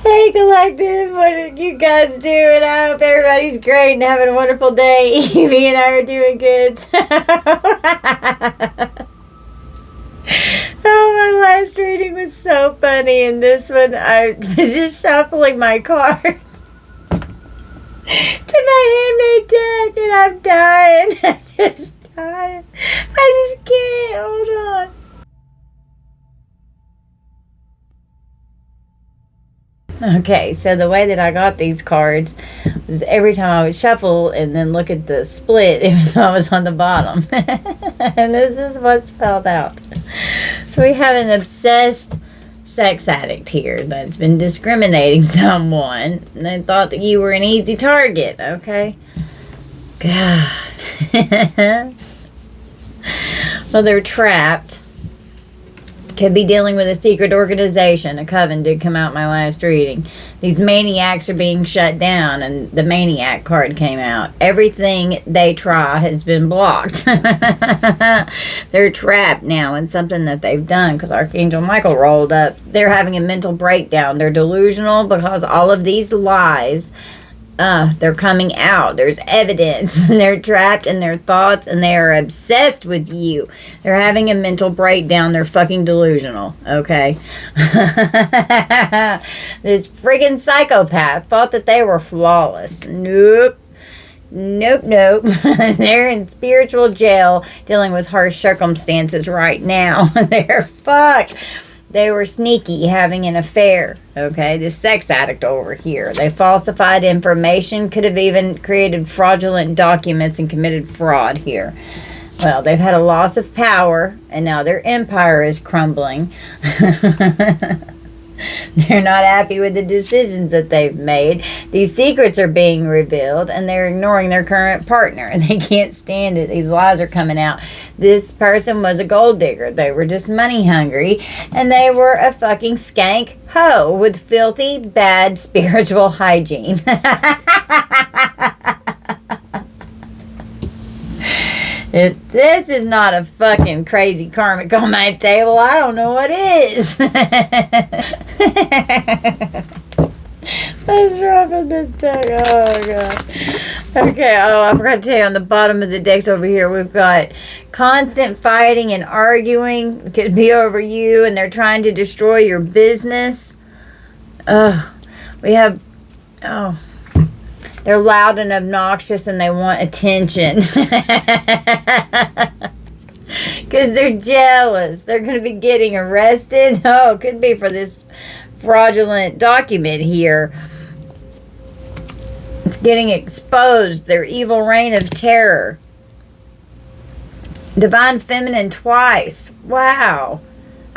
Hey Collective, what are you guys doing? I hope everybody's great and having a wonderful day. Me and I are doing good. Oh, my last reading was so funny, and this one I was just shuffling my cards to my handmade deck, and I'm dying. I'm just dying. I just can't. Hold on. Okay, so the way that I got these cards was every time I would shuffle and then look at the split, it was what was on the bottom. And this is what's spelled out. So we have an obsessed sex addict here that's been discriminating someone, and they thought that you were an easy target, okay? God. Well, they're trapped. Could be dealing with a secret organization. A coven did come out my last reading. These maniacs are being shut down, and the maniac card came out. Everything they try has been blocked. They're trapped now in something that they've done because Archangel Michael rolled up. They're having a mental breakdown. They're delusional because all of these lies, they're coming out. There's evidence. They're trapped in their thoughts, and they are obsessed with you. They're having a mental breakdown. They're fucking delusional, okay? This friggin' psychopath thought that they were flawless. Nope. They're in spiritual jail dealing with harsh circumstances right now. They're fucked. They were sneaky, having an affair, okay? This sex addict over here. They falsified information, could have even created fraudulent documents and committed fraud here. Well, they've had a loss of power, and now their empire is crumbling. They're not happy with the decisions that they've made. These secrets are being revealed, and they're ignoring their current partner, and they can't stand it. These lies are coming out. This person was a gold digger. They were just money hungry, and they were a fucking skank hoe with filthy, bad spiritual hygiene. If this is not a fucking crazy karmic on my table, I don't know what is. Let's ruffle this deck. Oh, God. Okay, I forgot to tell you, on the bottom of the decks over here, we've got constant fighting and arguing. It could be over you, and they're trying to destroy your business. We have... They're loud and obnoxious, and they want attention. Because they're jealous. They're going to be getting arrested. Oh, it could be for this fraudulent document here. It's getting exposed. Their evil reign of terror. Divine Feminine twice. Wow.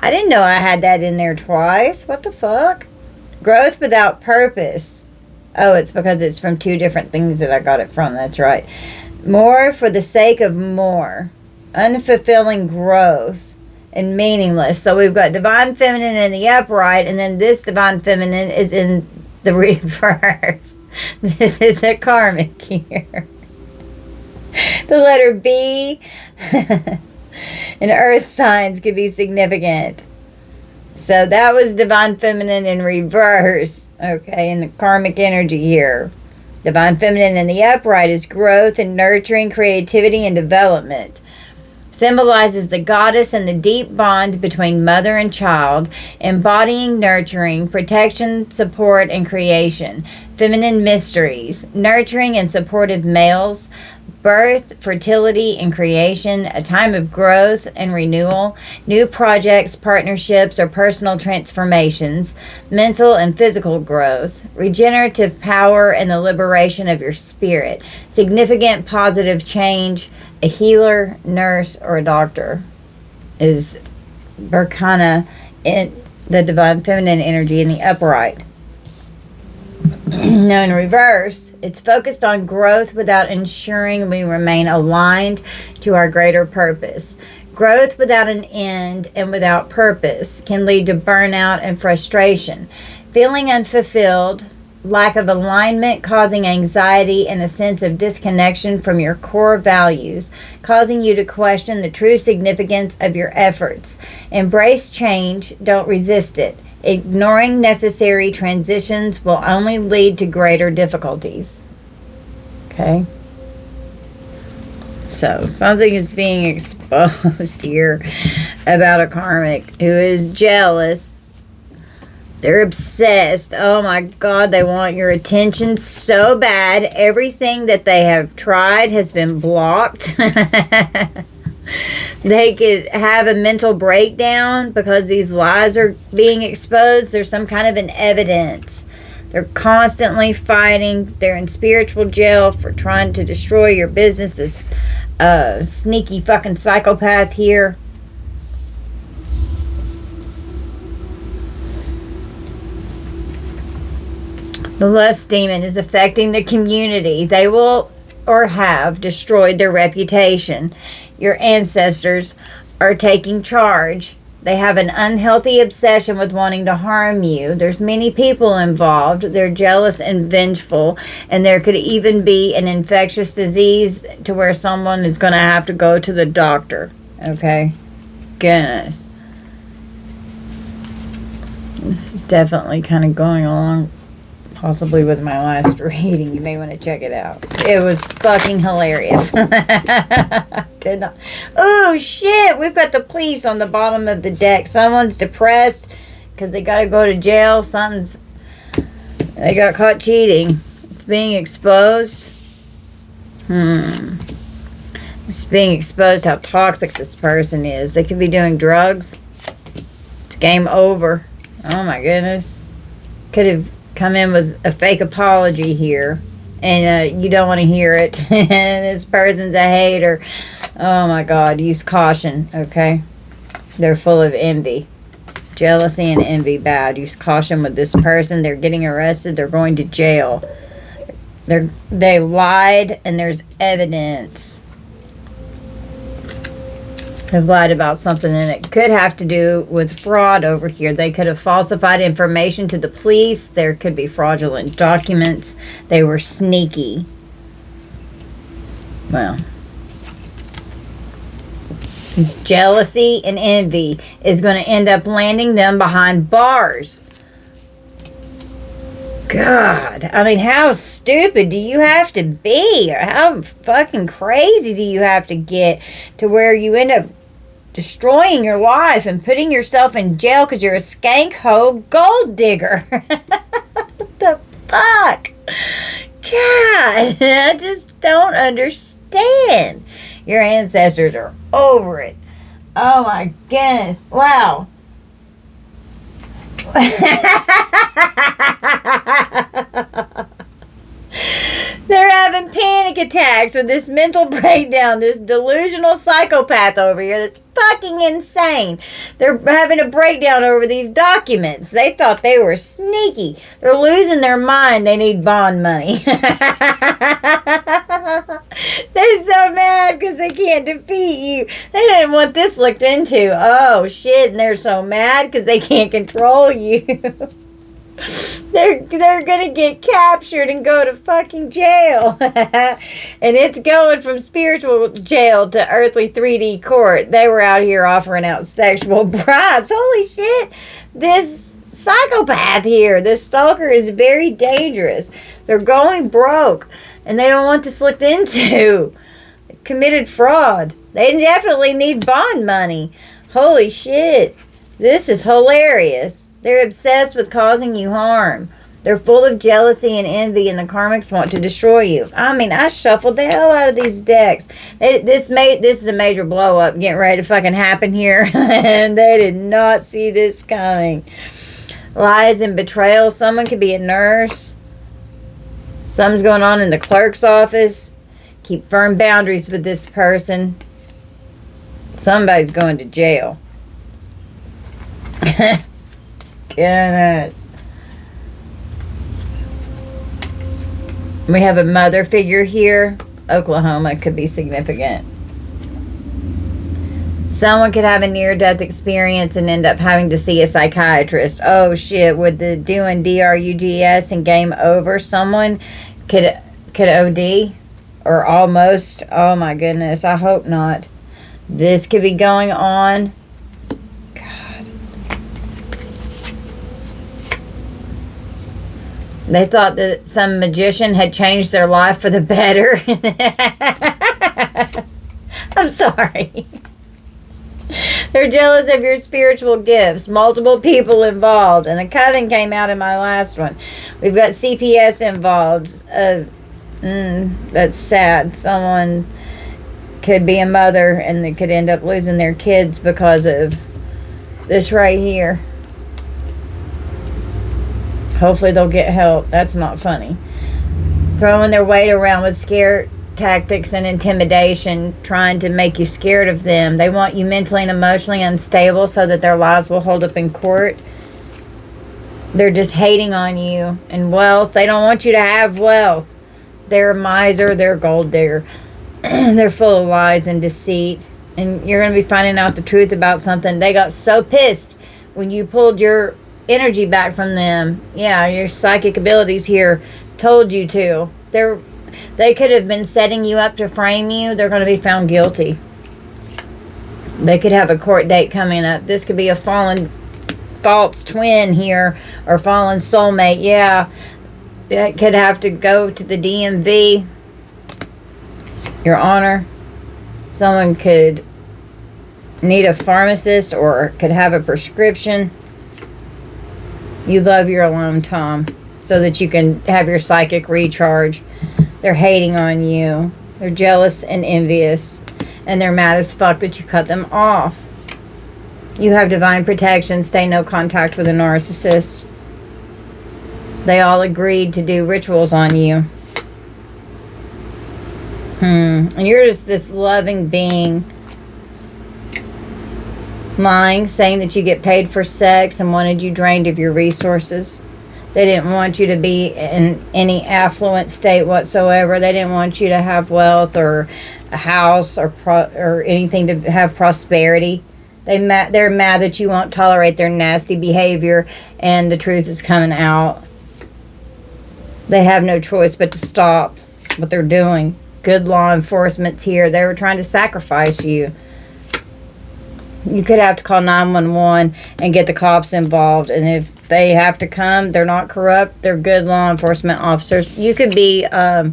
I didn't know I had that in there twice. What the fuck? Growth without purpose. Oh, it's because it's from two different things that I got it from. That's right. More for the sake of more. Unfulfilling growth and meaningless. So we've got Divine Feminine in the upright, and then this Divine Feminine is in the reverse. This is a karmic here. The letter B and earth signs could be significant. So that was Divine Feminine in reverse, okay, in the karmic energy here. Divine Feminine in the upright is growth and nurturing, creativity and development. Symbolizes the goddess and the deep bond between mother and child, embodying nurturing, protection, support, and creation. Feminine mysteries, nurturing and supportive males, birth, fertility, and creation, a time of growth and renewal, new projects, partnerships, or personal transformations, mental and physical growth, regenerative power, and the liberation of your spirit, significant positive change. A healer, nurse, or a doctor is Berkana in the Divine Feminine energy in the upright. Now in reverse, it's focused on growth without ensuring we remain aligned to our greater purpose. Growth without an end and without purpose can lead to burnout and frustration. Feeling unfulfilled, lack of alignment causing anxiety and a sense of disconnection from your core values, causing you to question the true significance of your efforts. Embrace change, don't resist it. Ignoring necessary transitions will only lead to greater difficulties. Okay? So, something is being exposed here about a karmic who is jealous. They're obsessed. Oh my God, they want your attention so bad. Everything that they have tried has been blocked. They could have a mental breakdown because these lies are being exposed. There's some kind of an evidence. They're constantly fighting. They're in spiritual jail for trying to destroy your business. This sneaky fucking psychopath here. The lust demon is affecting the community. They will or have destroyed their reputation. Your ancestors are taking charge. They have an unhealthy obsession with wanting to harm you. There's many people involved. They're jealous and vengeful. And there could even be an infectious disease to where someone is going to have to go to the doctor. Okay? Goodness. This is definitely kind of going along possibly with my last reading. You may want to check it out. It was fucking hilarious. Did not. Oh shit, we've got the police on the bottom of the deck. Someone's depressed because they got to go to jail. They got caught cheating. It's being exposed. It's being exposed how toxic this person is. They could be doing drugs. It's game over. Oh my goodness. Could have come in with a fake apology here, and you don't want to hear it. This person's a hater. Oh my God, use caution. Okay, they're full of envy, jealousy, and envy. Bad. Use caution with this person. They're getting arrested. They're going to jail. They lied, and there's evidence. They've lied about something, and it could have to do with fraud over here. They could have falsified information to the police. There could be fraudulent documents. They were sneaky. Well, this jealousy and envy is going to end up landing them behind bars. God, I mean, how stupid do you have to be? How fucking crazy do you have to get to where you end up destroying your life and putting yourself in jail because you're a skank hoe gold digger? What the fuck? God, I just don't understand. Your ancestors are over it. Oh my goodness. Wow. They're having panic attacks with this mental breakdown, this delusional psychopath over here that's fucking insane. They're having a breakdown over these documents. They thought they were sneaky. They're losing their mind. They need bond money. They're so mad because they can't defeat you. They didn't want this looked into. Oh shit, and they're so mad because they can't control you. They're gonna get captured and go to fucking jail. And it's going from spiritual jail to earthly 3D court. They were out here offering out sexual bribes. Holy shit. This psychopath here, this stalker, is very dangerous. They're going broke, and they don't want this looked into. They committed fraud. They definitely need bond money. Holy shit. This is hilarious. They're obsessed with causing you harm. They're full of jealousy and envy, and the karmics want to destroy you. I mean, I shuffled the hell out of these decks. This is a major blow up getting ready to fucking happen here. And they did not see this coming. Lies and betrayal. Someone could be a nurse. Something's going on in the clerk's office. Keep firm boundaries with this person. Somebody's going to jail. Goodness. We have a mother figure here. Oklahoma could be significant. Someone could have a near-death experience and end up having to see a psychiatrist. Oh shit, with the doing drugs and game over, someone could OD or almost. Oh my goodness, I hope not. This could be going on. God. They thought that some magician had changed their life for the better. I'm sorry. They're jealous of your spiritual gifts. Multiple people involved. And a coven came out in my last one. We've got CPS involved. That's sad. Someone could be a mother and they could end up losing their kids because of this right here. Hopefully they'll get help. That's not funny. Throwing their weight around with scare tactics and intimidation, trying to make you scared of them. They want you mentally and emotionally unstable so that their lies will hold up in court. They're just hating on you. And wealth, they don't want you to have wealth. They're a miser, they're a gold digger. They're full of lies and deceit. And you're going to be finding out the truth about something. They got so pissed when you pulled your energy back from them. Yeah, your psychic abilities here told you to. They could have been setting you up to frame you. They're going to be found guilty. They could have a court date coming up. This could be a false twin here, or fallen soulmate. Yeah, it could have to go to the DMV. Your Honor, someone could need a pharmacist or could have a prescription. You love your alone time so that you can have your psychic recharge. They're hating on you. They're jealous and envious. And they're mad as fuck that you cut them off. You have divine protection. Stay no contact with a narcissist. They all agreed to do rituals on you. And you're just this loving being. Lying, saying that you get paid for sex and wanted you drained of your resources. They didn't want you to be in any affluent state whatsoever. They didn't want you to have wealth or a house or anything to have prosperity. They're mad that you won't tolerate their nasty behavior, and the truth is coming out. They have no choice but to stop what they're doing. Good law enforcement's here. They were trying to sacrifice you. You could have to call 911 and get the cops involved. And if they have to come, they're not corrupt. They're good law enforcement officers. You could be, a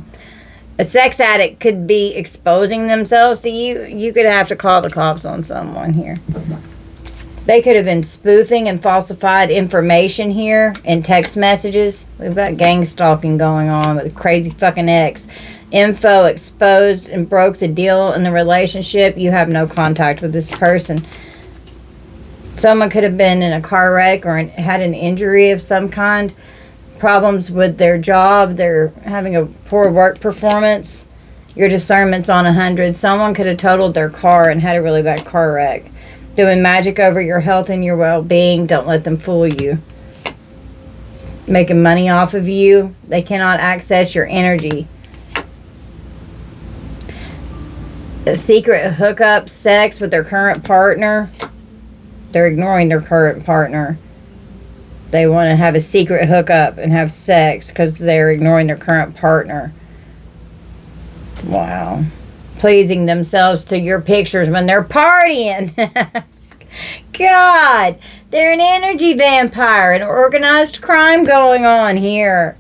sex addict could be exposing themselves to you. You could have to call the cops on someone here. They could have been spoofing and falsified information here in text messages. We've got gang stalking going on with a crazy fucking ex. Info exposed and broke the deal in the relationship. You have no contact with this person. Someone could have been in a car wreck or had an injury of some kind. Problems with their job. They're having a poor work performance. Your discernment's on 100. Someone could have totaled their car and had a really bad car wreck. Doing magic over your health and your well-being. Don't let them fool you. Making money off of you. They cannot access your energy. A secret hookup, sex with their current partner. They're ignoring their current partner. They want to have a secret hookup and have sex because they're ignoring their current partner. Wow. Pleasing themselves to your pictures when they're partying. God, they're an energy vampire, an organized crime going on here.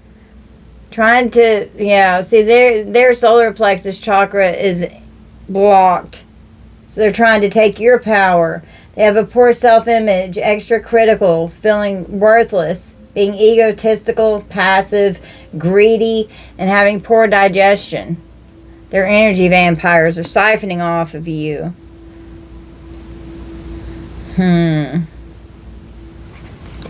Trying to, see, their solar plexus chakra is blocked. So they're trying to take your power. They have a poor self-image, extra critical, feeling worthless, being egotistical, passive, greedy, and having poor digestion. Their energy vampires are siphoning off of you.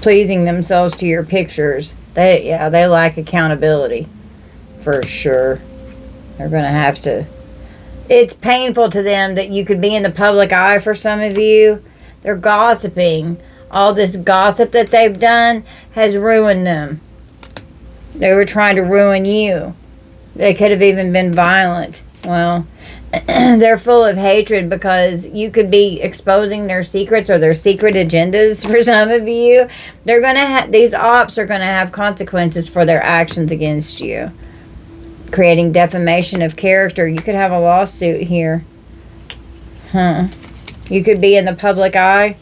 Pleasing themselves to your pictures. They lack accountability. For sure. They're going to have to. It's painful to them that you could be in the public eye for some of you. They're gossiping. All this gossip that they've done has ruined them. They were trying to ruin you. They could have even been violent. Well, they're full of hatred because you could be exposing their secrets or their secret agendas for some of you. They're going to these ops are going to have consequences for their actions against you. Creating defamation of character. You could have a lawsuit here. You could be in the public eye.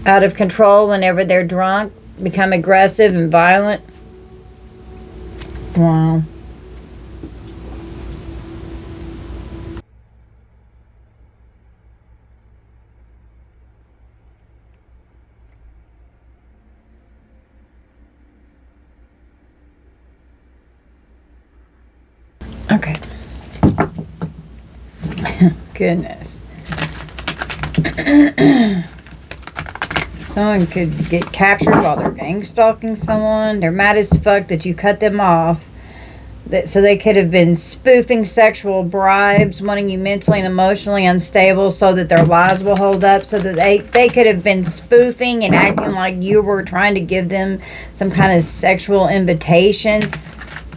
Out of control whenever they're drunk. Become aggressive and violent. Wow. Okay. Goodness. Someone could get captured while they're gang stalking someone. They're mad as fuck that you cut them off. So they could have been spoofing sexual bribes, wanting you mentally and emotionally unstable so that their lives will hold up, so that they could have been spoofing and acting like you were trying to give them some kind of sexual invitation.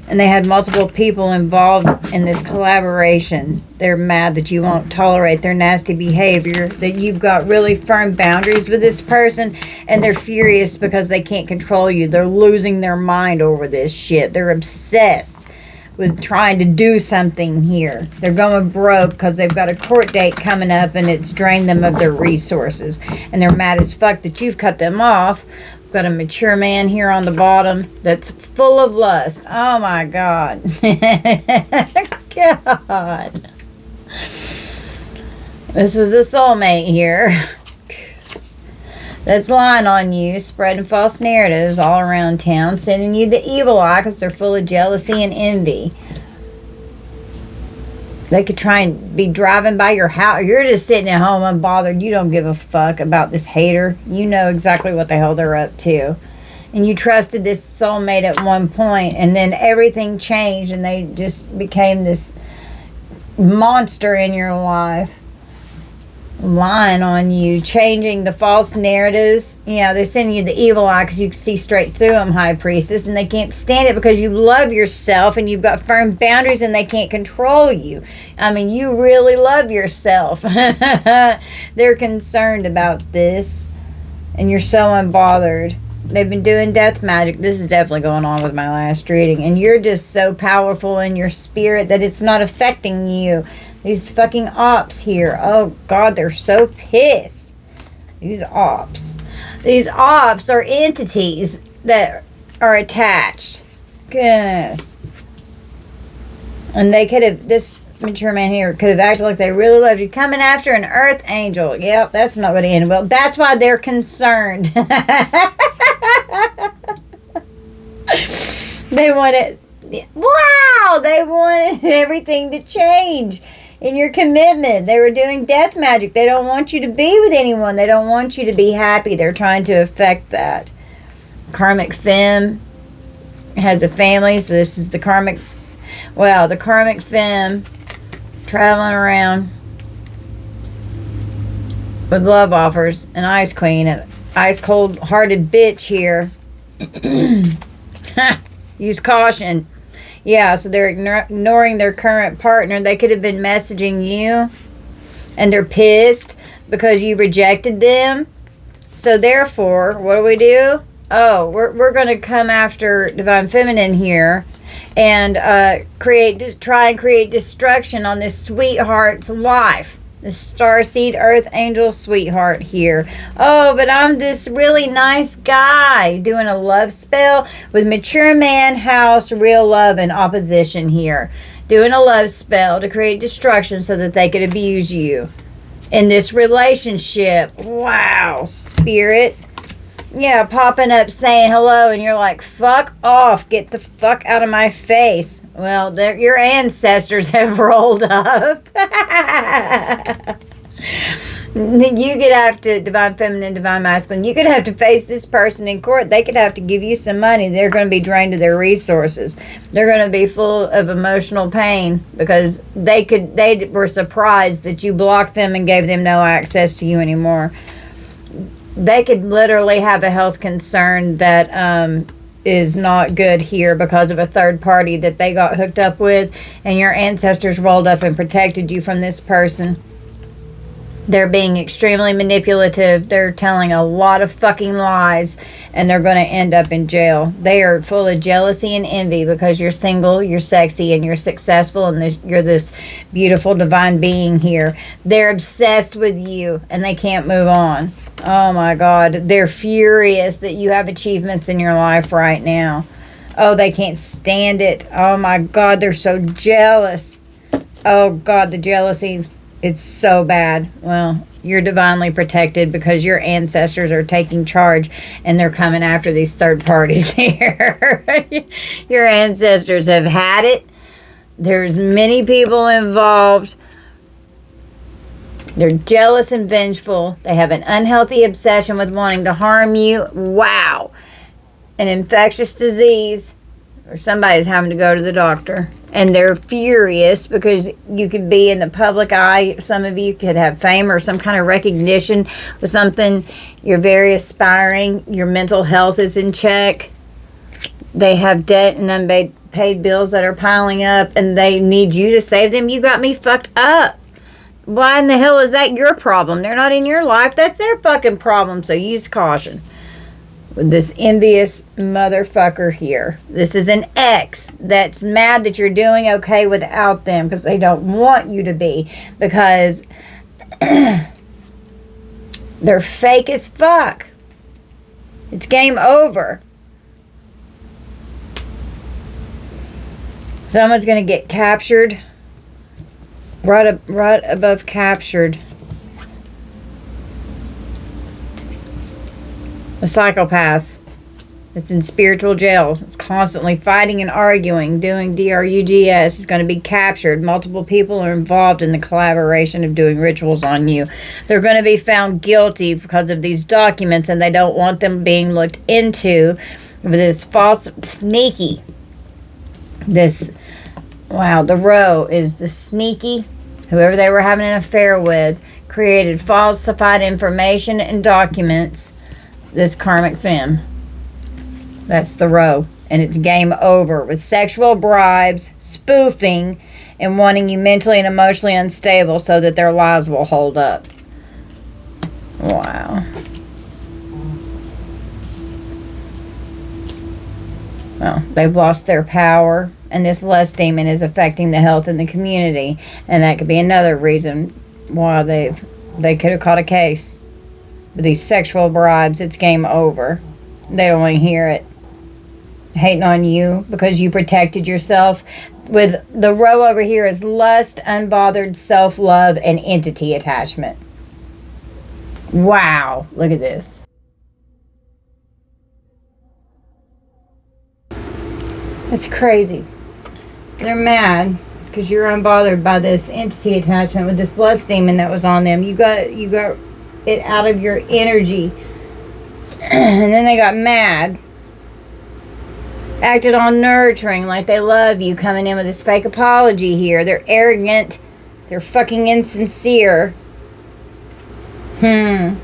And they had multiple people involved in this collaboration. They're mad that you won't tolerate their nasty behavior, that you've got really firm boundaries with this person, and they're furious because they can't control you. They're losing their mind over this shit. They're obsessed with trying to do something here. They're going broke because they've got a court date coming up and it's drained them of their resources. And they're mad as fuck that you've cut them off. Got a mature man here on the bottom that's full of lust. Oh my God. God. This was a soulmate here that's lying on you, spreading false narratives all around town, sending you the evil eye because they're full of jealousy and envy. They could try and be driving by your house. You're just sitting at home unbothered. You don't give a fuck about this hater. You know exactly what the hell they're up to. And you trusted this soulmate at one point, and then everything changed, and they just became this monster in your life. Lying on you, changing the false narratives. They're sending you the evil eye because you can see straight through them, High Priestess, and they can't stand it because you love yourself and you've got firm boundaries and they can't control you. I mean, you really love yourself. They're concerned about this, and you're so unbothered. They've been doing death magic. This is definitely going on with my last reading, and you're just so powerful in your spirit that it's not affecting you. These fucking ops here. Oh, God, they're so pissed. These ops. These ops are entities that are attached. Goodness. And they could have, this mature man here could have acted like they really loved you. Coming after an earth angel. Yep, that's not going to end well. That's why they're concerned. They wanted, wow, they wanted everything to change. In your commitment, they were doing death magic. They don't want you to be with anyone. They don't want you to be happy. They're trying to affect that. Karmic femme has a family, so this is the karmic femme traveling around with love offers. An ice queen, an ice cold hearted bitch here. Use caution. Yeah, so they're ignoring their current partner. They could have been messaging you, and they're pissed because you rejected them. So therefore, what do? Oh, we're going to come after Divine Feminine here and try and create destruction on this sweetheart's life. The starseed earth angel sweetheart here. Oh, but I'm this really nice guy doing a love spell with mature man, house, real love, and opposition here. Doing a love spell to create destruction so that they could abuse you in this relationship. Wow, spirit. Yeah, popping up saying hello, and you're like, fuck off, get the fuck out of my face. Well, your ancestors have rolled up. You could have to, Divine Feminine, Divine Masculine, you could have to face this person in court. They could have to give you some money. They're going to be drained of their resources. They're going to be full of emotional pain because they were surprised that you blocked them and gave them no access to you anymore. They could literally have a health concern that is not good here because of a third party that they got hooked up with, and your ancestors rolled up and protected you from this person. They're being extremely manipulative. They're telling a lot of fucking lies, and they're going to end up in jail. They are full of jealousy and envy because you're single, you're sexy, and you're successful, and you're this beautiful divine being here. They're obsessed with you, and they can't move on. Oh my God. They're furious that you have achievements in your life right now. Oh, they can't stand it. Oh my God, they're so jealous. Oh God, the jealousy, it's so bad. Well, you're divinely protected because your ancestors are taking charge and they're coming after these third parties here. Your ancestors have had it. There's many people involved. They're jealous and vengeful. They have an unhealthy obsession with wanting to harm you. Wow. An infectious disease, or somebody's having to go to the doctor. And they're furious because you could be in the public eye. Some of you could have fame or some kind of recognition with something. You're very aspiring. Your mental health is in check. They have debt and unpaid bills that are piling up, and they need you to save them. You got me fucked up. Why in the hell is that your problem? They're not in your life. That's their fucking problem. So use caution. With this envious motherfucker here. This is an ex that's mad that you're doing okay without them because they don't want you to be, because they're fake as fuck. It's game over. Someone's going to get captured. Right above captured. A psychopath that's in spiritual jail. It's constantly fighting and arguing, doing drugs. Is going to be captured. Multiple people are involved in the collaboration of doing rituals on you. They're going to be found guilty because of these documents, and they don't want them being looked into with this false, sneaky. The row is the sneaky, whoever they were having an affair with, created falsified information and documents. This karmic femme. That's the row. And it's game over with sexual bribes, spoofing, and wanting you mentally and emotionally unstable so that their lives will hold up. Wow. Well, they've lost their power, and this lust demon is affecting the health in the community. And that could be another reason why they could have caught a case. With these sexual bribes, it's game over. They don't want to hear it. Hating on you because you protected yourself. With the row over here is lust, unbothered self-love, and entity attachment. Wow. Look at this. It's crazy. They're mad because you're unbothered by this entity attachment with this lust demon that was on them. You got it out of your energy. And then they got mad, acted all nurturing like they love you, coming in with this fake apology here. They're arrogant, they're fucking insincere. They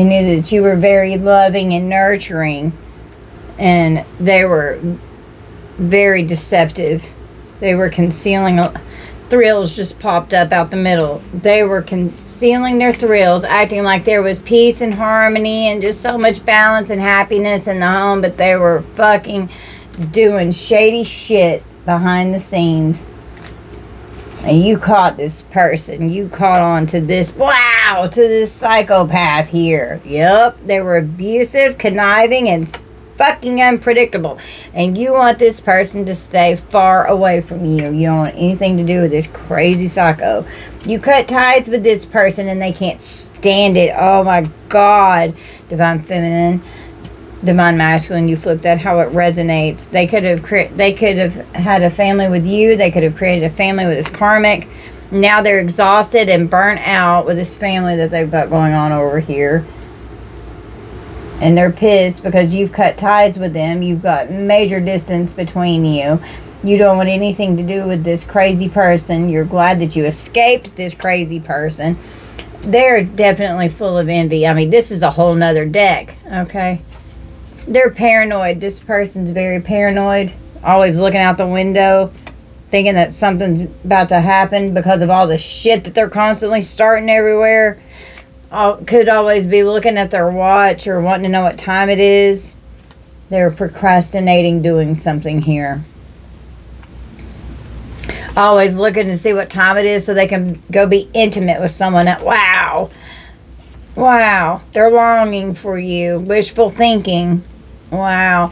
knew that you were very loving and nurturing, and they were very deceptive. They were concealing. Thrills just popped up out the middle. They were concealing their thrills, acting like there was peace and harmony and just so much balance and happiness in the home, but they were fucking doing shady shit behind the scenes. And you caught this person. You caught on to this. Wow, to this psychopath here. Yep, they were abusive, conniving, and fucking unpredictable. And you want this person to stay far away from you. You don't want anything to do with this crazy psycho. You cut ties with this person and they can't stand it. Oh my God. Divine feminine, divine masculine, you flip that how it resonates. They could have had a family with you. They could have created a family with this karmic. Now they're exhausted and burnt out with this family that they've got going on over here. And they're pissed because you've cut ties with them. You've got major distance between you. You don't want anything to do with this crazy person. You're glad that you escaped this crazy person. They're definitely full of envy. I mean, this is a whole nother deck, okay? They're paranoid. This person's very paranoid. Always looking out the window, thinking that something's about to happen because of all the shit that they're constantly starting everywhere. Could always be looking at their watch or wanting to know what time it is. They're procrastinating doing something here. Always looking to see what time it is so they can go be intimate with someone. Wow. Wow. They're longing for you. Wishful thinking. Wow.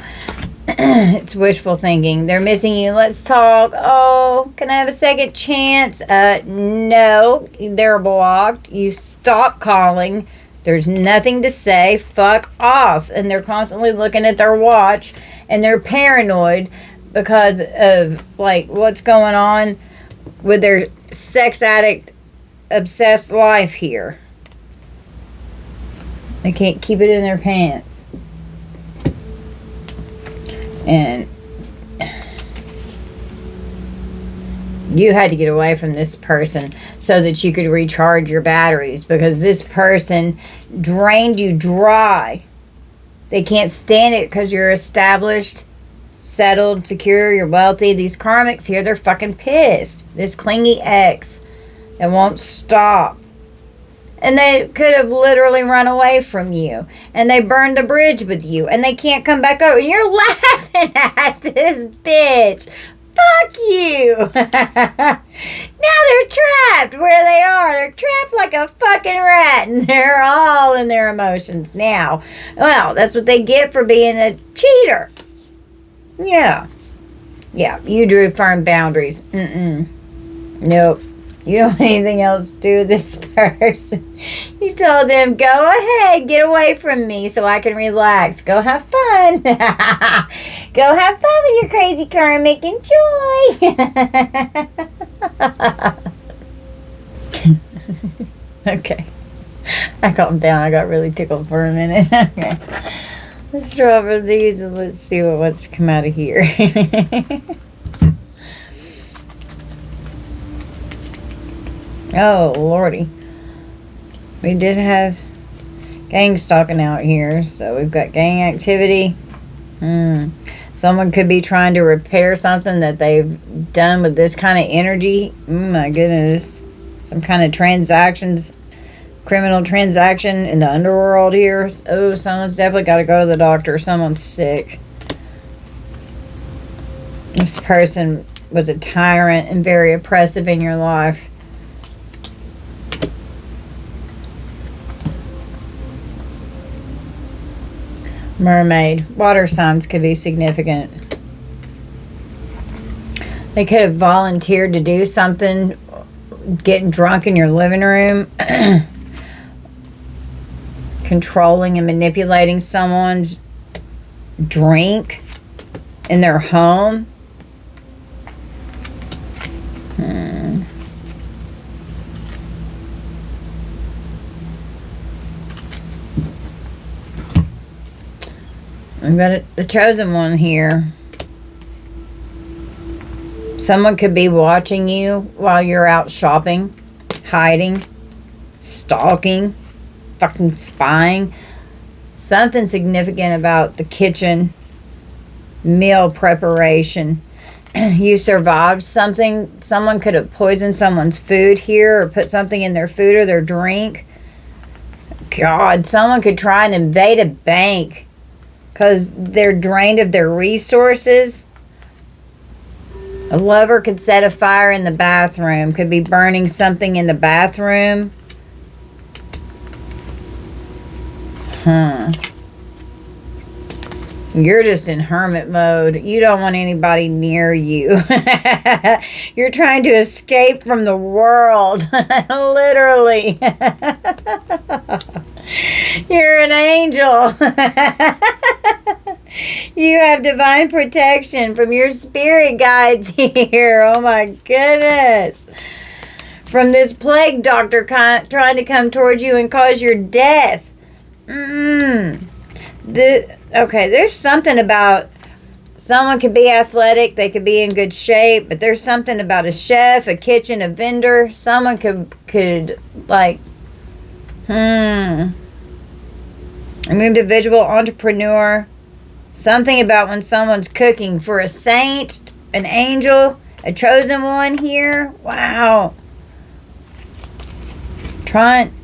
It's wishful thinking. They're missing you. Let's talk. Oh, can I have a second chance? No. They're blocked. You stop calling. There's nothing to say. Fuck off. And they're constantly looking at their watch. And they're paranoid because of, like, what's going on with their sex addict obsessed life here. They can't keep it in their pants. And you had to get away from this person so that you could recharge your batteries, because this person drained you dry. They can't stand it because you're established, settled, secure, you're wealthy. These karmics here, they're fucking pissed. This clingy ex that won't stop. And they could have literally run away from you. And they burned the bridge with you. And they can't come back over. You're laughing at this bitch. Fuck you. Now they're trapped where they are. They're trapped like a fucking rat. And they're all in their emotions now. Well, that's what they get for being a cheater. Yeah. Yeah, you drew firm boundaries. Nope. You don't have anything else to do with this person. You told them, go ahead, get away from me so I can relax. Go have fun. Go have fun with your crazy karmic. Enjoy. Okay. I calmed down. I got really tickled for a minute. Okay. Let's draw for these and let's see what wants to come out of here. Oh, lordy. We did have gang stalking out here. So we've got gang activity. Someone could be trying to repair something that they've done with this kind of energy. My goodness. Some kind of transactions, criminal transaction in the underworld here. Oh, someone's definitely got to go to the doctor. Someone's sick. This person was a tyrant and very oppressive in your life. Mermaid. Water signs could be significant. They could have volunteered to do something, getting drunk in your living room, controlling and manipulating someone's drink in their home. We've got the chosen one here. Someone could be watching you while you're out shopping, hiding, stalking, fucking spying. Something significant about the kitchen, meal preparation. You survived something. Someone could have poisoned someone's food here or put something in their food or their drink. God, someone could try and invade a bank because they're drained of their resources. A lover could set a fire in the bathroom. Could be burning something in the bathroom. You're just in hermit mode. You don't want anybody near you. You're trying to escape from the world. Literally. You're an angel. You have divine protection from your spirit guides here. Oh my goodness. From this plague doctor trying to come towards you and cause your death. Okay, there's something about someone could be athletic, they could be in good shape, but there's something about a chef, a kitchen, a vendor. Someone could like, an individual entrepreneur. Something about when someone's cooking for a saint, an angel, a chosen one here. Wow.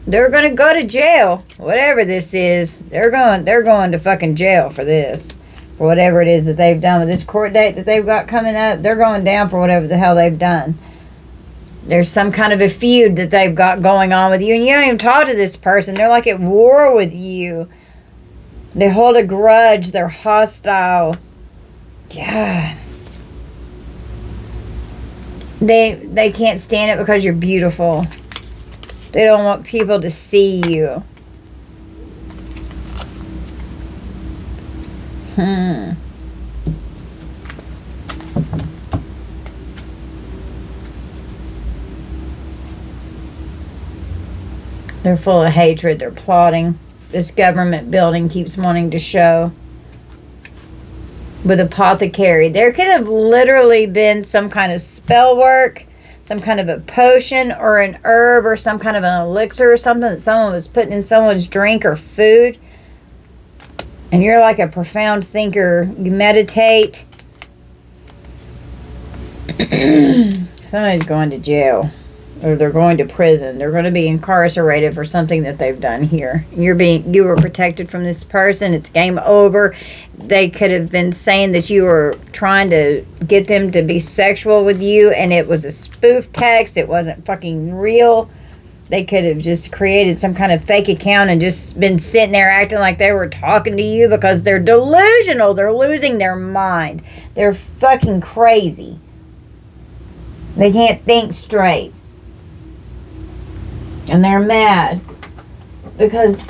They're going to go to jail. Whatever this is, they're going to fucking jail for this. for whatever it is that they've done. With this court date that they've got coming up, they're going down for whatever the hell they've done. There's some kind of a feud that they've got going on with you, and you don't even talk to this person. They're like at war with you. They hold a grudge. They're hostile. God. They can't stand it because you're beautiful. They don't want people to see you. They're full of hatred. They're plotting. This government building keeps wanting to show. With apothecary. There could have literally been some kind of spell work, some kind of a potion or an herb or some kind of an elixir or something that someone was putting in someone's drink or food. And you're like a profound thinker. You meditate. Somebody's going to jail. Or they're going to prison. They're going to be incarcerated for something that they've done here. You were protected from this person. It's game over. They could have been saying that you were trying to get them to be sexual with you, and it was a spoof text. It wasn't fucking real. They could have just created some kind of fake account and just been sitting there acting like they were talking to you because they're delusional. They're losing their mind. They're fucking crazy. They can't think straight. And they're mad because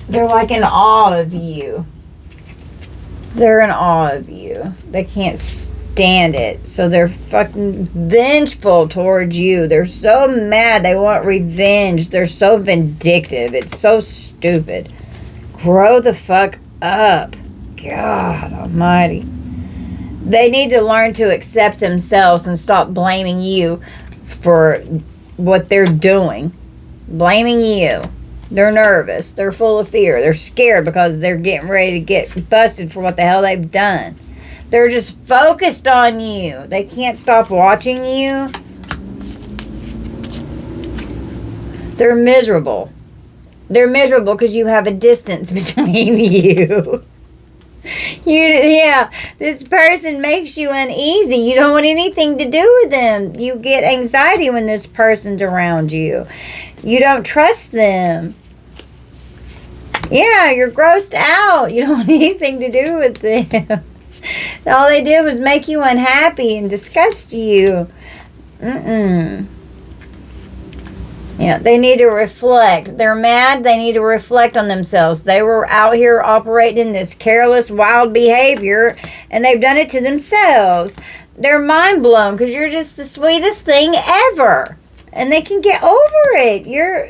they're like in awe of you. They're in awe of you. They can't stand it. So they're fucking vengeful towards you. They're so mad. They want revenge. They're so vindictive. It's so stupid. Grow the fuck up. God almighty. They need to learn to accept themselves and stop blaming you for what they're doing. Blaming you. They're nervous. They're full of fear. They're scared because they're getting ready to get busted for what the hell they've done. They're just focused on you. They can't stop watching you. They're miserable. They're miserable because you have a distance between you. This person makes you uneasy. You don't want anything to do with them. You get anxiety when this person's around you. You don't trust them. Yeah, you're grossed out. You don't want anything to do with them. All they did was make you unhappy and disgust you. Yeah, they need to reflect. They're mad. They need to reflect on themselves. They were out here operating this careless, wild behavior, and they've done it to themselves. They're mind blown because you're just the sweetest thing ever. And they can get over it. You're...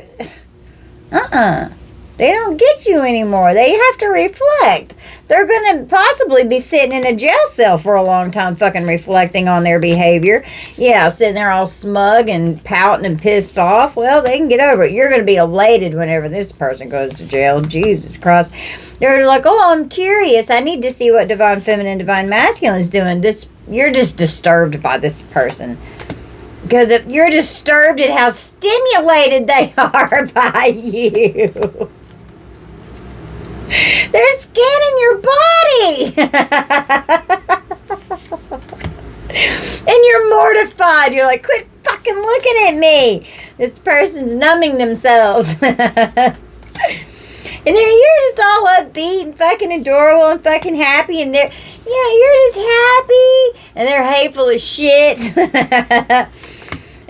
They don't get you anymore. They have to reflect. They're going to possibly be sitting in a jail cell for a long time fucking reflecting on their behavior. Yeah, sitting there all smug and pouting and pissed off. Well, they can get over it. You're going to be elated whenever this person goes to jail. Jesus Christ. They're like, oh, I'm curious. I need to see what Divine Feminine, Divine Masculine is doing. You're just disturbed by this person. Because if you're disturbed at how stimulated they are by you. They're scanning your body. And you're mortified. You're like, quit fucking looking at me. This person's numbing themselves. And then you're just all upbeat and fucking adorable and fucking happy. And you're just happy. And they're hateful as shit.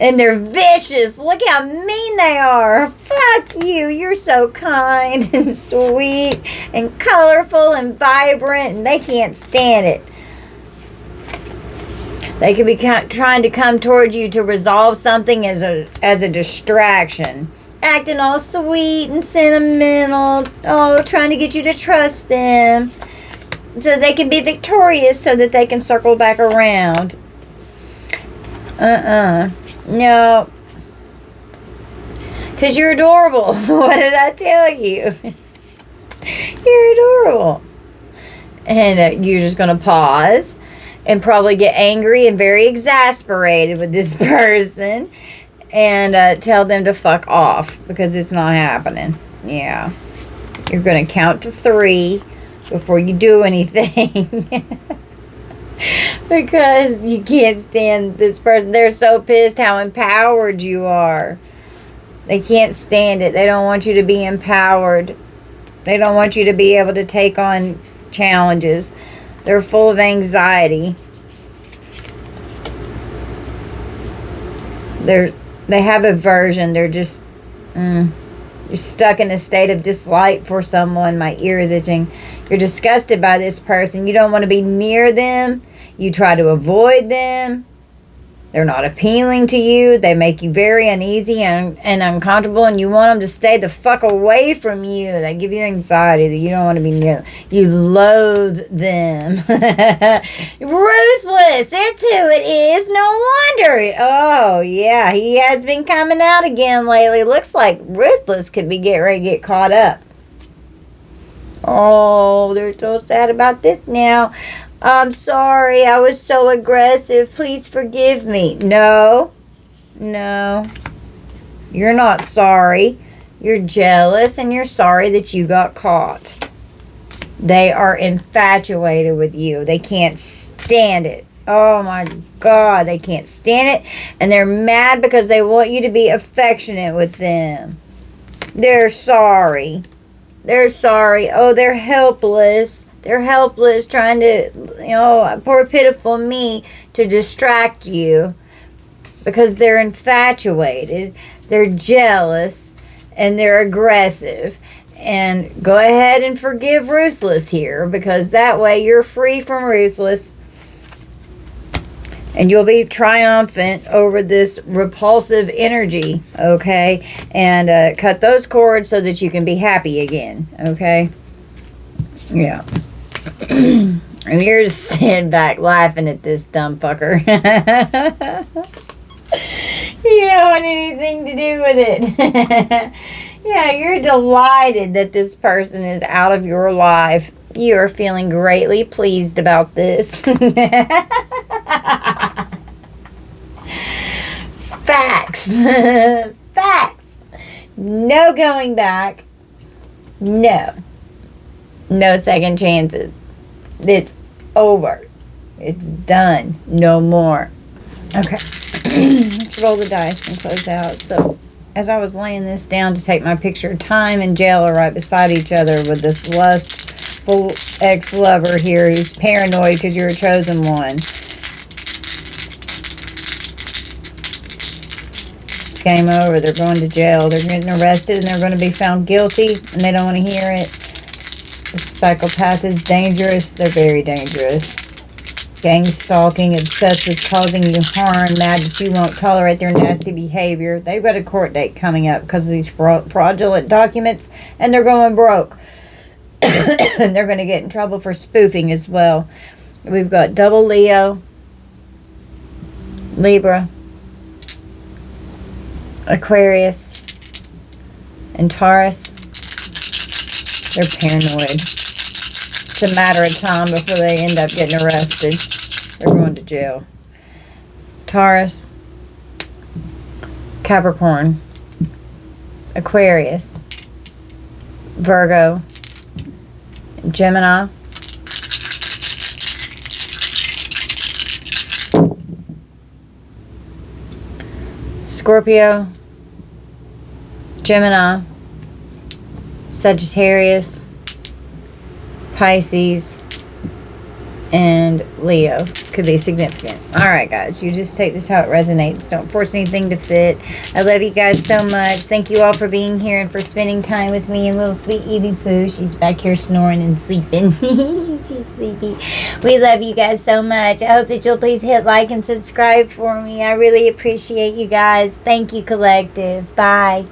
And they're vicious. Look how mean they are. Fuck you. You're so kind and sweet and colorful and vibrant. And they can't stand it. They could be trying to come towards you to resolve something as a distraction. Acting all sweet and sentimental. Oh, trying to get you to trust them. So they can be victorious so that they can circle back around. No. Because you're adorable. What did I tell you? You're adorable. And you're just going to pause and probably get angry and very exasperated with this person and tell them to fuck off because it's not happening. Yeah. You're going to count to 3. before you do anything. Because you can't stand this person. They're so pissed how empowered you are. They can't stand it. They don't want you to be empowered. They don't want you to be able to take on challenges. They're full of anxiety. They have aversion. They're just you're stuck in a state of dislike for someone. My ear is itching. You're disgusted by this person. You don't want to be near them. You try to avoid them. They're not appealing to you. They make you very uneasy and uncomfortable, and you want them to stay the fuck away from you. They give you anxiety that you don't want to be near them. You loathe them. Ruthless. That's who it is. No wonder. Oh, yeah. He has been coming out again lately. Looks like Ruthless could be getting ready to get caught up. Oh, they're so sad about this now. I'm sorry, I was so aggressive. Please forgive me. No. You're not sorry. You're jealous and you're sorry that you got caught. They are infatuated with you. They can't stand it. Oh my God, they can't stand it. And they're mad because they want you to be affectionate with them. They're sorry. They're sorry. Oh, they're helpless. They're helpless, trying to, poor pitiful me, to distract you because they're infatuated, they're jealous, and they're aggressive. And go ahead and forgive Ruthless here, because that way you're free from Ruthless and you'll be triumphant over this repulsive energy, okay? And cut those cords so that you can be happy again, okay? Yeah. And you're just sitting back laughing at this dumb fucker. You don't want anything to do with it. Yeah, you're delighted that this person is out of your life. You are feeling greatly pleased about this. Facts. Facts. No going back. No second chances. It's over. It's done. No more. Okay. Let's roll the dice and close out. So, as I was laying this down to take my picture, time and jail are right beside each other with this lustful ex-lover here who's paranoid because you're a chosen one. It's game over. They're going to jail. They're getting arrested and they're going to be found guilty and they don't want to hear it. The psychopath is dangerous. They're very dangerous. Gang stalking, obsessed with causing you harm, mad that you won't tolerate their nasty behavior. They've got a court date coming up because of these fraudulent documents, and they're going broke. And they're going to get in trouble for spoofing as well. We've got double Leo, Libra, Aquarius, and Taurus. They're paranoid. It's a matter of time before they end up getting arrested. They're going to jail. Taurus, Capricorn, Aquarius, Virgo, Gemini, Scorpio, Gemini, Sagittarius, Pisces, and Leo could be significant. Alright guys, you just take this how it resonates. Don't force anything to fit. I love you guys so much. Thank you all for being here and for spending time with me and little sweet Evie Pooh. She's back here snoring and sleeping. She's sleepy. We love you guys so much. I hope that you'll please hit like and subscribe for me. I really appreciate you guys. Thank you, collective. Bye.